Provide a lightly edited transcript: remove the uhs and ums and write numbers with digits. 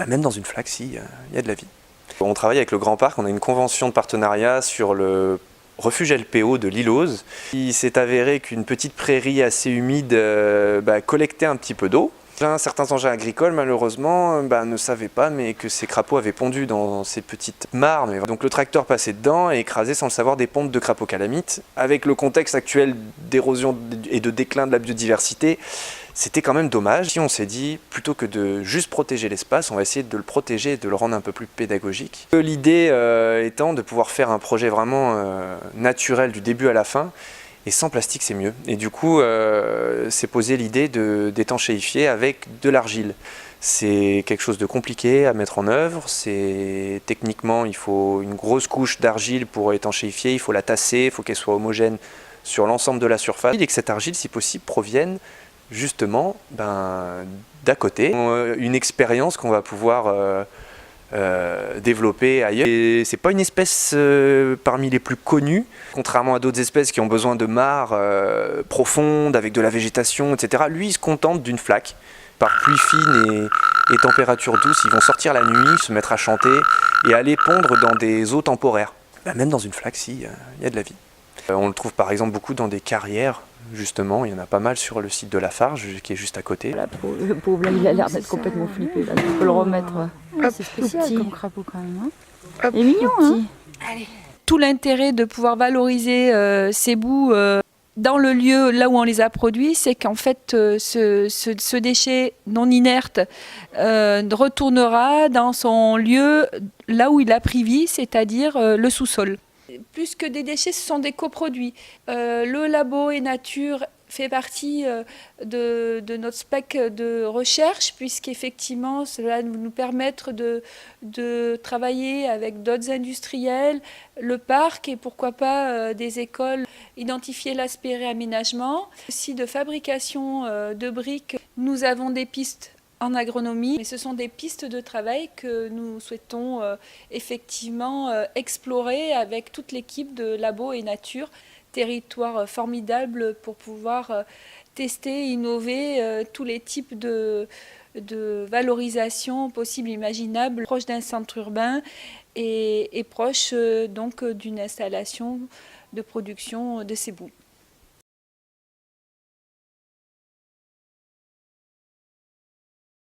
Même dans une flaque, si, il y a de la vie. On travaille avec le Grand Parc, on a une convention de partenariat sur le refuge LPO de l'Île-Aux. Il s'est avéré qu'une petite prairie assez humide collectait un petit peu d'eau. Certains engins agricoles, malheureusement, ne savaient pas mais que ces crapauds avaient pondu dans ces petites mares. Donc le tracteur passait dedans et écrasait sans le savoir des pontes de crapauds calamites. Avec le contexte actuel d'érosion et de déclin de la biodiversité, c'était quand même dommage. Si on s'est dit, plutôt que de juste protéger l'espace, on va essayer de le protéger et de le rendre un peu plus pédagogique. L'idée étant de pouvoir faire un projet vraiment naturel du début à la fin. Et sans plastique, c'est mieux. Et du coup, c'est posé l'idée d'étanchéifier avec de l'argile. C'est quelque chose de compliqué à mettre en œuvre. Techniquement, il faut une grosse couche d'argile pour étanchéifier. Il faut la tasser, il faut qu'elle soit homogène sur l'ensemble de la surface. Et que cette argile, si possible, provienne justement d'à côté. Une expérience qu'on va pouvoir développée ailleurs. Et c'est pas une espèce parmi les plus connues, contrairement à d'autres espèces qui ont besoin de mares profondes, avec de la végétation, etc. Lui, il se contente d'une flaque. Par pluie fine et température douce, ils vont sortir la nuit, se mettre à chanter et aller pondre dans des eaux temporaires. Même dans une flaque, si, il y a de la vie. On le trouve par exemple beaucoup dans des carrières, justement, il y en a pas mal sur le site de Lafarge, qui est juste à côté. Le pauvre, là, il a l'air d'être complètement flippé, là. Tu peux le remettre. C'est spécial comme crapaud quand même. Il est mignon, hein. Allez. Tout l'intérêt de pouvoir valoriser ces bouts dans le lieu là où on les a produits, c'est qu'en fait ce déchet non inerte retournera dans son lieu là où il a pris vie, c'est-à-dire le sous-sol. Plus que des déchets, ce sont des coproduits. Le labo et nature fait partie de notre spec de recherche, puisqu'effectivement, cela va nous permettre de travailler avec d'autres industriels, le parc et pourquoi pas des écoles, identifier l'aspect réaménagement. Aussi de fabrication de briques, nous avons des pistes en agronomie, mais ce sont des pistes de travail que nous souhaitons effectivement explorer avec toute l'équipe de Labo et Nature. Territoire formidable pour pouvoir tester, innover tous les types de valorisation possibles, imaginables, proche d'un centre urbain et proche donc d'une installation de production de ces bouts.